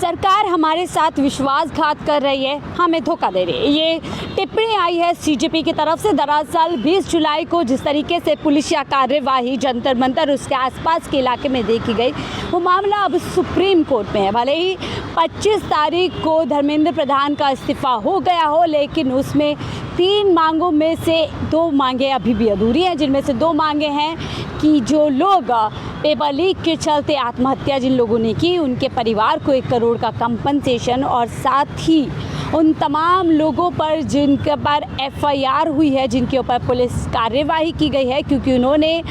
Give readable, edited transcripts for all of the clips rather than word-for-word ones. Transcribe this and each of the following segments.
सरकार हमारे साथ विश्वासघात कर रही है, हमें धोखा दे रही है। ये टिप्पणी आई है सीजेपी की तरफ से। दरअसल 20 जुलाई को जिस तरीके से पुलिसिया कार्यवाही जंतर मंतर उसके आसपास के इलाके में देखी गई, वो मामला अब सुप्रीम कोर्ट में है। भले ही 25 तारीख को धर्मेंद्र प्रधान का इस्तीफा हो गया हो, लेकिन उसमें 3 मांगों में से 2 मांगे अभी भी अधूरी हैं, जिनमें से 2 मांगे हैं कि जो लोग पेपर लीक के चलते आत्महत्या जिन लोगों ने की, उनके परिवार को 1 करोड़ का कंपनसेशन, और साथ ही उन तमाम लोगों पर जिनके पर एफआईआर हुई है, जिनके ऊपर पुलिस कार्यवाही की गई है क्योंकि उन्होंने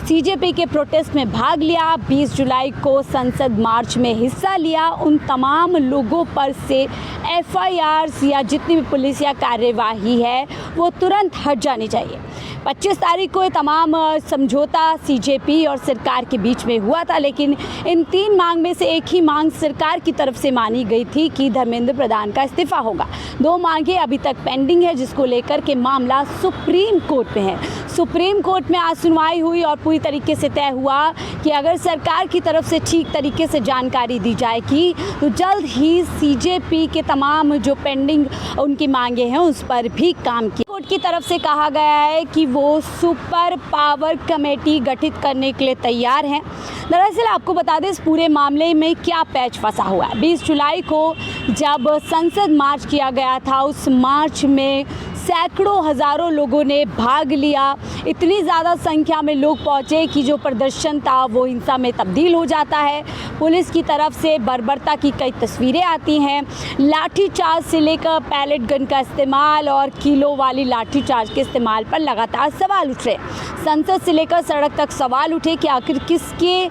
सीजेपी के प्रोटेस्ट में भाग लिया, 20 जुलाई को संसद मार्च में हिस्सा लिया, उन तमाम लोगों पर से एफआईआर या जितनी भी पुलिसिया कार्यवाही है वो तुरंत हट जानी चाहिए। 25 तारीख को ये तमाम समझौता सीजेपी और सरकार के बीच में हुआ था, लेकिन इन 3 मांग में से एक ही मांग सरकार की तरफ से मानी गई थी कि धर्मेंद्र प्रधान का इस्तीफा होगा। 2 मांगे अभी तक पेंडिंग है, जिसको लेकर के मामला सुप्रीम कोर्ट में है। सुप्रीम कोर्ट में आज सुनवाई हुई और पूरी तरीके से तय हुआ कि अगर सरकार की तरफ से ठीक तरीके से जानकारी दी जाएगी तो जल्द ही सीजेपी के तमाम जो पेंडिंग उनकी मांगे हैं उस पर भी काम किया। कोर्ट की तरफ से कहा गया है कि वो सुपर पावर कमेटी गठित करने के लिए तैयार हैं। दरअसल आपको बता दें इस पूरे मामले में क्या पैच फंसा हुआ है। 20 जुलाई को जब संसद मार्च किया गया था, उस मार्च में सैकड़ों हज़ारों लोगों ने भाग लिया। इतनी ज़्यादा संख्या में लोग पहुँचे कि जो प्रदर्शन था वो हिंसा में तब्दील हो जाता है। पुलिस की तरफ से बर्बरता की कई तस्वीरें आती हैं। लाठीचार्ज से लेकर पैलेट गन का इस्तेमाल और किलो वाली लाठीचार्ज के इस्तेमाल पर लगातार सवाल उठ रहे। संसद से लेकर सड़क तक सवाल उठे कि आखिर किसके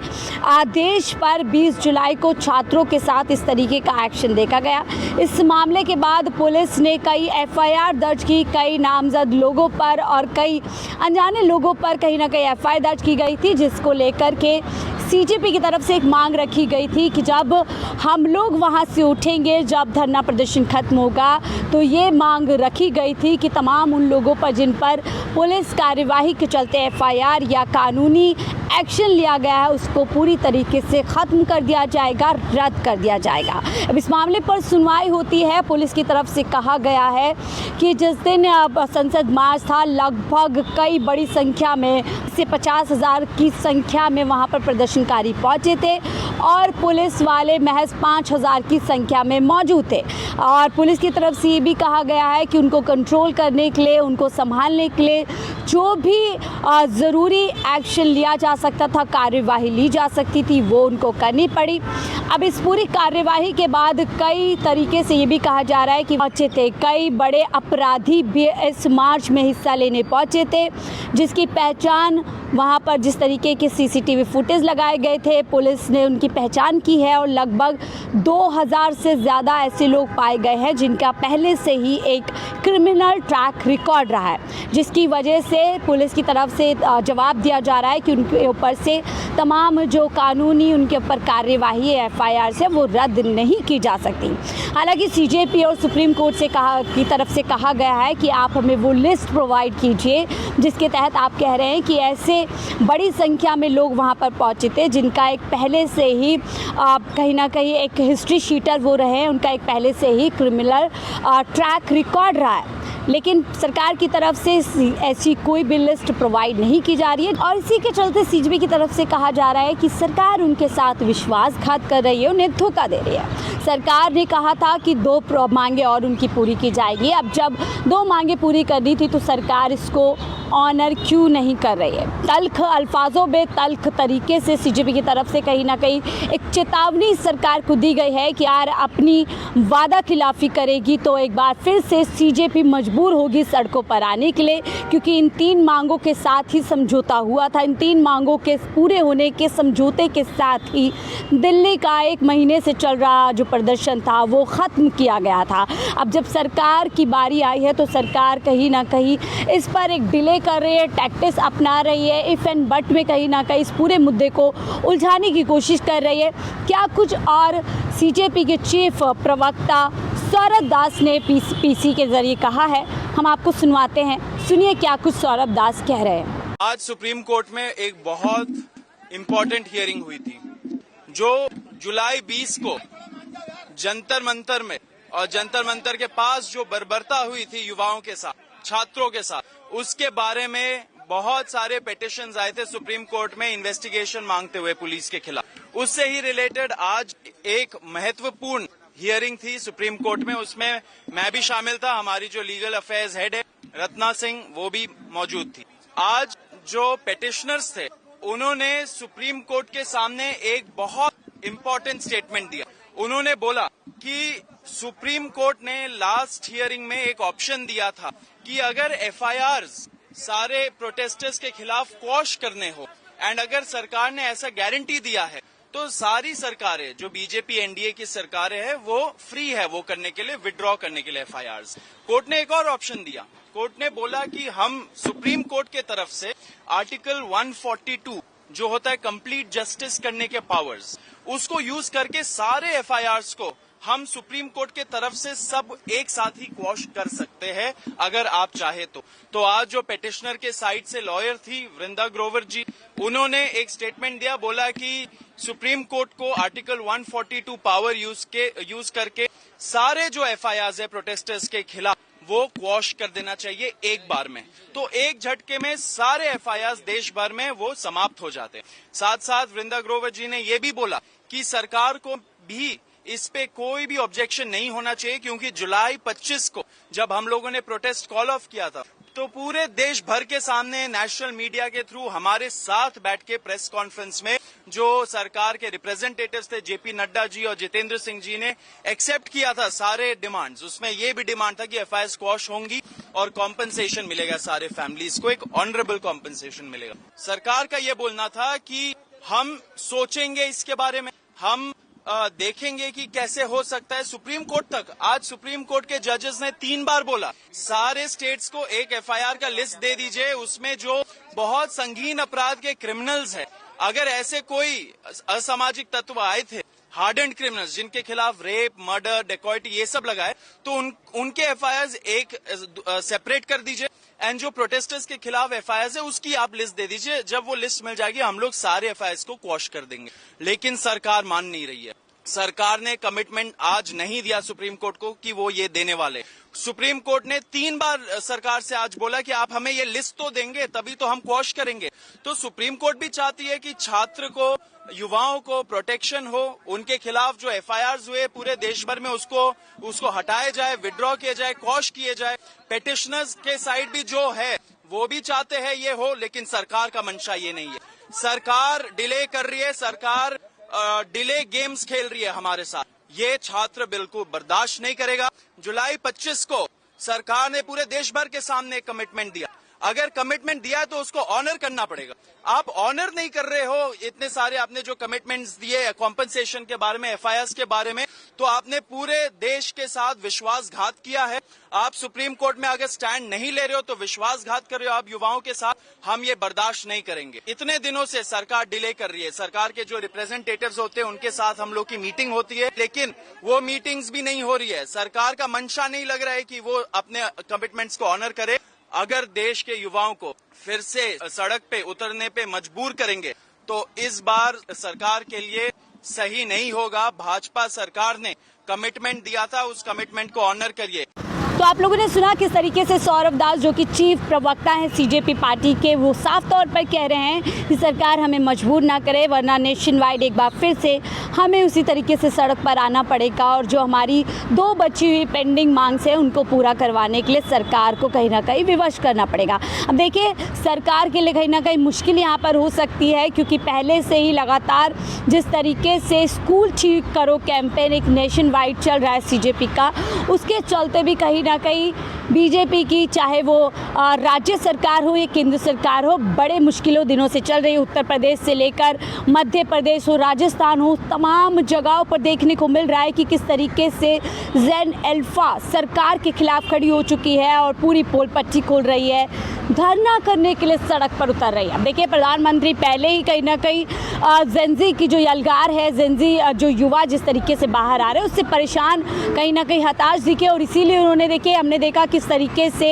आदेश पर 20 जुलाई को छात्रों के साथ इस तरीके का एक्शन देखा गया। इस मामले के बाद पुलिस ने कई एफआईआर दर्ज की, कई नामजद लोगों पर और कई अनजाने लोगों पर कहीं ना कहीं एफआईआर दर्ज की गई थी, जिसको लेकर के सीजेपी की तरफ से एक मांग रखी गई थी कि जब हम लोग वहां से उठेंगे, जब धरना प्रदर्शन खत्म होगा, तो ये मांग रखी गई थी कि तमाम उन लोगों पर जिन पर पुलिस कार्यवाही के चलते एफआईआर या कानूनी एक्शन लिया गया है उसको पूरी तरीके से ख़त्म कर दिया जाएगा, रद्द कर दिया जाएगा। अब इस मामले पर सुनवाई होती है। पुलिस की तरफ से कहा गया है कि जिस दिन संसद मार्च था, लगभग कई बड़ी संख्या में से 50,000 की संख्या में वहां पर प्रदर्शनकारी पहुंचे थे और पुलिस वाले महज 5,000 की संख्या में मौजूद थे। और पुलिस की तरफ से ये भी कहा गया है कि उनको कंट्रोल करने के लिए, उनको संभालने के लिए जो भी ज़रूरी एक्शन लिया जा सकता था, कार्यवाही ली जा सकती थी, वो उनको करनी पड़ी। अब इस पूरी कार्यवाही के बाद कई तरीके से ये भी कहा जा रहा है कि पहुँचे थे कई बड़े अपराधी भी इस मार्च में हिस्सा लेने पहुँचे थे, जिसकी पहचान वहाँ पर जिस तरीके के सीसीटीवी फुटेज लगाए गए थे, पुलिस ने उनकी पहचान की है और लगभग 2000 से ज़्यादा ऐसे लोग पाए गए हैं जिनका पहले से ही एक क्रिमिनल ट्रैक रिकॉर्ड रहा है, जिसकी वजह से पुलिस की तरफ से जवाब दिया जा रहा है कि उनके ऊपर से तमाम जो कानूनी उनके ऊपर कार्यवाही है एफआईआर से वो रद्द नहीं की जा सकती। हालांकि सीजेपी और सुप्रीम कोर्ट से की तरफ से कहा गया है कि आप हमें वो लिस्ट प्रोवाइड कीजिए जिसके तहत आप कह रहे हैं कि ऐसे बड़ी संख्या में लोग वहां पर पहुंचे थे जिनका एक पहले से ही कहीं ना कहीं एक हिस्ट्री शीटर वो रहे हैं, उनका एक पहले से ही क्रिमिनल ट्रैक रिकॉर्ड रहा है। लेकिन सरकार की तरफ से ऐसी कोई भी लिस्ट प्रोवाइड नहीं की जा रही है और इसी के चलते सीजेपी की तरफ से कहा जा रहा है कि सरकार उनके साथ विश्वासघात कर रही है, उन्हें धोखा दे रही है। सरकार ने कहा था कि 2 मांगे और उनकी पूरी की जाएगी। अब जब 2 मांगे पूरी करनी थी तो सरकार इसको ऑनर क्यों नहीं कर रही है? तल्ख अल्फाजों में, तल्ख तरीके से सीजेपी की तरफ से कहीं ना कहीं एक चेतावनी सरकार को दी गई है कि यार अपनी वादा खिलाफी करेगी तो एक बार फिर से सीजेपी मजबूर होगी सड़कों पर आने के लिए, क्योंकि इन 3 मांगों के साथ ही समझौता हुआ था। इन 3 मांगों के पूरे होने के समझौते के साथ ही दिल्ली का 1 महीने से चल रहा जो प्रदर्शन था वो ख़त्म किया गया था। अब जब सरकार की बारी आई है तो सरकार कहीं ना कहीं इस पर एक डिले कर रही है, टैक्टिक्स अपना रही है, इफ़ एंड बट में कहीं ना कहीं इस पूरे मुद्दे को उलझाने की कोशिश कर रही है। क्या कुछ और सीजेपी के चीफ प्रवक्ता सौरभ दास ने पीसी के जरिए कहा है, हम आपको सुनवाते हैं। सुनिए क्या कुछ सौरभ दास कह रहे हैं। आज सुप्रीम कोर्ट में एक बहुत इम्पोर्टेंट हियरिंग हुई थी जो जुलाई 20 को जंतर मंतर में और जंतर मंतर के पास जो बर्बरता हुई थी युवाओं के साथ, छात्रों के साथ, उसके बारे में बहुत सारे पिटीशंस आए थे सुप्रीम कोर्ट में इन्वेस्टिगेशन मांगते हुए पुलिस के खिलाफ। उससे ही रिलेटेड आज एक महत्वपूर्ण हियरिंग थी सुप्रीम कोर्ट में, उसमें मैं भी शामिल था, हमारी जो लीगल अफेयर्स हेड है रत्ना सिंह वो भी मौजूद थी। आज जो पिटिशनर्स थे उन्होंने सुप्रीम कोर्ट के सामने एक बहुत इंपॉर्टेंट स्टेटमेंट दिया। उन्होंने बोला कि सुप्रीम कोर्ट ने लास्ट हियरिंग में एक ऑप्शन दिया था कि अगर एफआईआर्स सारे प्रोटेस्टर्स के खिलाफ क्वॉश करने हो एंड अगर सरकार ने ऐसा गारंटी दिया है तो सारी सरकारें जो बीजेपी एनडीए की सरकारें हैं वो फ्री है वो करने के लिए, विड्रॉ करने के लिए एफआईआर्स। कोर्ट ने एक और ऑप्शन दिया। कोर्ट ने बोला कि हम सुप्रीम कोर्ट के तरफ से आर्टिकल 142 जो होता है कंप्लीट जस्टिस करने के पावर्स, उसको यूज करके सारे एफआईआर्स को हम सुप्रीम कोर्ट के तरफ से सब एक साथ ही क्वॉश कर सकते हैं अगर आप चाहे तो आज जो पिटिशनर के साइड से लॉयर थी वृंदा ग्रोवर जी, उन्होंने एक स्टेटमेंट दिया, बोला कि सुप्रीम कोर्ट को आर्टिकल 142 पावर यूज करके सारे जो एफआईआर्स है प्रोटेस्टर्स के खिलाफ वो क्वॉश कर देना चाहिए एक बार में। तो एक झटके में सारे एफआईआर्स देश भर में वो समाप्त हो जाते हैं। साथ साथ वृंदा ग्रोवर जी ने ये भी बोला कि सरकार को भी इस पे कोई भी ऑब्जेक्शन नहीं होना चाहिए, क्योंकि जुलाई 25 को जब हम लोगों ने प्रोटेस्ट कॉल ऑफ किया था तो पूरे देश भर के सामने नेशनल मीडिया के थ्रू हमारे साथ बैठ के प्रेस कॉन्फ्रेंस में जो सरकार के रिप्रेजेंटेटिव्स थे जेपी नड्डा जी और जितेंद्र सिंह जी ने एक्सेप्ट किया था सारे डिमांड्स। उसमें ये भी डिमांड था कि एफआईआर स्क्वॉश होंगी और कॉम्पनसेशन मिलेगा, सारे फैमिलीज को एक ऑनरेबल कॉम्पनसेशन मिलेगा। सरकार का ये बोलना था कि हम सोचेंगे इसके बारे में, हम देखेंगे कि कैसे हो सकता है। सुप्रीम कोर्ट तक आज सुप्रीम कोर्ट के जजेस ने 3 बार बोला सारे स्टेट्स को एक एफआईआर का लिस्ट दे दीजिए, उसमें जो बहुत संगीन अपराध के क्रिमिनल्स है, अगर ऐसे कोई असामाजिक तत्व आए थे, हार्डेंड क्रिमिनल्स जिनके खिलाफ रेप, मर्डर, डेकॉइटी ये सब लगाए, तो उनके एफआईआर एक सेपरेट कर दीजिए एंड जो प्रोटेस्टर्स के खिलाफ एफआईआर है उसकी आप लिस्ट दे दीजिए। जब वो लिस्ट मिल जाएगी हम लोग सारे एफआईआर को क्वॉश कर देंगे। लेकिन सरकार मान नहीं रही है। सरकार ने कमिटमेंट आज नहीं दिया सुप्रीम कोर्ट को कि वो ये देने वाले। सुप्रीम कोर्ट ने 3 बार सरकार से आज बोला कि आप हमें ये लिस्ट तो देंगे तभी तो हम क्वॉश करेंगे। तो सुप्रीम कोर्ट भी चाहती है कि छात्र को, युवाओं को प्रोटेक्शन हो, उनके खिलाफ जो एफआईआर्स हुए पूरे देश भर में उसको हटाया जाए, विड्रॉ किया जाए, क्वॉश किए जाए। पिटिशनर्स के साइड भी जो है वो भी चाहते हैं ये हो, लेकिन सरकार का मंशा ये नहीं है। सरकार डिले कर रही है, सरकार डिले गेम्स खेल रही है हमारे साथ। ये छात्र बिल्कुल बर्दाश्त नहीं करेगा। जुलाई 25 को सरकार ने पूरे देश भर के सामने कमिटमेंट दिया। अगर कमिटमेंट दिया है तो उसको ऑनर करना पड़ेगा। आप ऑनर नहीं कर रहे हो इतने सारे आपने जो कमिटमेंट्स दिए कॉम्पनसेशन के बारे में, एफआईआर के बारे में, तो आपने पूरे देश के साथ विश्वासघात किया है। आप सुप्रीम कोर्ट में अगर स्टैंड नहीं ले रहे हो तो विश्वासघात कर रहे हो आप युवाओं के साथ। हम ये बर्दाश्त नहीं करेंगे। इतने दिनों से सरकार डिले कर रही है। सरकार के जो रिप्रेजेंटेटिव्स होते हैं उनके साथ हम लोग की मीटिंग होती है, लेकिन वो मीटिंग्स भी नहीं हो रही है। सरकार का मंशा नहीं लग रहा है कि वो अपने कमिटमेंट्स को ऑनर करे। अगर देश के युवाओं को फिर से सड़क पे उतरने पे मजबूर करेंगे तो इस बार सरकार के लिए सही नहीं होगा। भाजपा सरकार ने कमिटमेंट दिया था, उस कमिटमेंट को ऑनर करिए। तो आप लोगों ने सुना किस तरीके से सौरभ दास जो कि चीफ प्रवक्ता हैं सीजेपी पार्टी के, वो साफ तौर पर कह रहे हैं कि सरकार हमें मजबूर ना करे वरना नेशन वाइड एक बार फिर से हमें उसी तरीके से सड़क पर आना पड़ेगा और जो हमारी 2 बची हुई पेंडिंग मांग से उनको पूरा करवाने के लिए सरकार को कहीं ना कहीं विवश करना पड़ेगा। अब देखिए सरकार के लिए कहीं ना कहीं मुश्किल यहाँ पर हो सकती है, क्योंकि पहले से ही लगातार जिस तरीके से स्कूल ठीक करो कैंपेन एक नेशन वाइड चल रहा है सीजेपी का, उसके चलते भी कहीं ना कहीं बीजेपी की चाहे वो राज्य सरकार हो या केंद्र सरकार हो बड़े मुश्किलों दिनों से चल रही है। उत्तर प्रदेश से लेकर मध्य प्रदेश हो, राजस्थान हो, तमाम जगहों पर देखने को मिल रहा है कि किस तरीके से ज़ैन अल्फा सरकार के खिलाफ खड़ी हो चुकी है और पूरी पोल पट्टी खोल रही है, धरना करने के लिए सड़क पर उतर रही है। अब देखिए प्रधानमंत्री पहले ही कहीं ना कहीं जेंजी की जो यलगार है, जेंजी जो युवा जिस तरीके से बाहर आ रहे हैं उससे परेशान कहीं ना कहीं हताश दिखे और इसीलिए उन्होंने देखिए देखिए हमने देखा किस तरीके से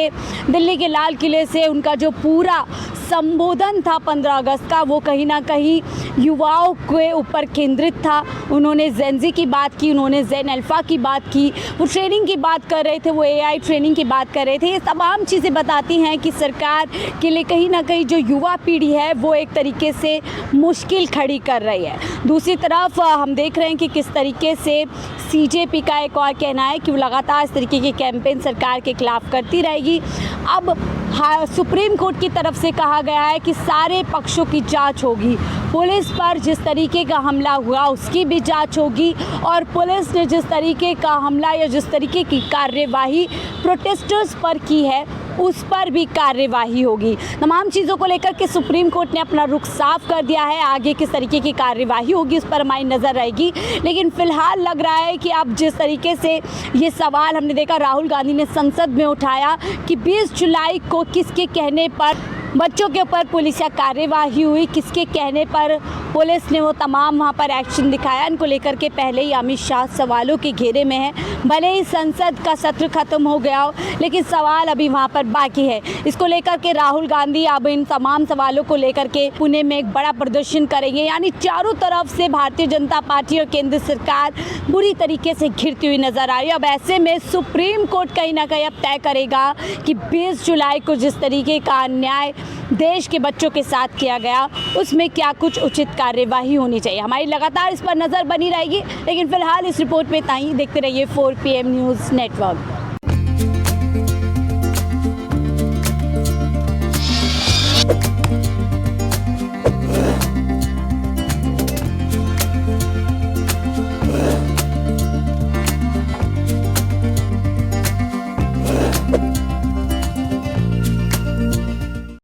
दिल्ली के लाल किले से उनका जो पूरा संबोधन था 15 अगस्त का, वो कहीं ना कहीं युवाओं के ऊपर केंद्रित था। उन्होंने जेनजी की बात की, उन्होंने जेन अल्फा की बात की, वो ट्रेनिंग की बात कर रहे थे, वो एआई ट्रेनिंग की बात कर रहे थे। ये तमाम चीज़ें बताती हैं कि सरकार के लिए कहीं ना कहीं जो युवा पीढ़ी है वो एक तरीके से मुश्किल खड़ी कर रही है। दूसरी तरफ हम देख रहे हैं कि किस तरीके से सीजेपी का एक और कहना है कि वो लगातार इस तरीके के कैंपेन सरकार के खिलाफ करती रहेगी। अब सुप्रीम कोर्ट की तरफ से कहा गया है कि सारे पक्षों की जांच होगी। पुलिस पर जिस तरीके का हमला हुआ उसकी भी जांच होगी और पुलिस ने जिस तरीके का हमला या जिस तरीके की कार्यवाही प्रोटेस्टर्स पर की है उस पर भी कार्यवाही होगी। तमाम चीज़ों को लेकर के सुप्रीम कोर्ट ने अपना रुख साफ कर दिया है। आगे किस तरीके की कार्यवाही होगी उस पर हमारी नज़र रहेगी। लेकिन फिलहाल लग रहा है कि अब जिस तरीके से ये सवाल हमने देखा राहुल गांधी ने संसद में उठाया कि 20 जुलाई को किसके कहने पर बच्चों के ऊपर पुलिस या कार्यवाही हुई, किसके कहने पर पुलिस ने वो तमाम वहाँ पर एक्शन दिखाया, इनको लेकर के पहले ही अमित शाह सवालों के घेरे में है। भले ही संसद का सत्र खत्म हो गया हो लेकिन सवाल अभी वहाँ पर बाकी है। इसको लेकर के राहुल गांधी अब इन तमाम सवालों को लेकर के पुणे में एक बड़ा प्रदर्शन करेंगे। यानी चारों तरफ से भारतीय जनता पार्टी और केंद्र सरकार बुरी तरीके से घिरती हुई नजर आ रही है। अब ऐसे में सुप्रीम कोर्ट कहीं ना कहीं अब तय करेगा कि 20 जुलाई को जिस तरीके का अन्याय देश के बच्चों के साथ किया गया उसमें क्या कुछ उचित कार्यवाही होनी चाहिए। हमारी लगातार इस पर नज़र बनी रहेगी। लेकिन फिलहाल इस रिपोर्ट में इतना ही। देखते रहिए 4 PM न्यूज़ नेटवर्क।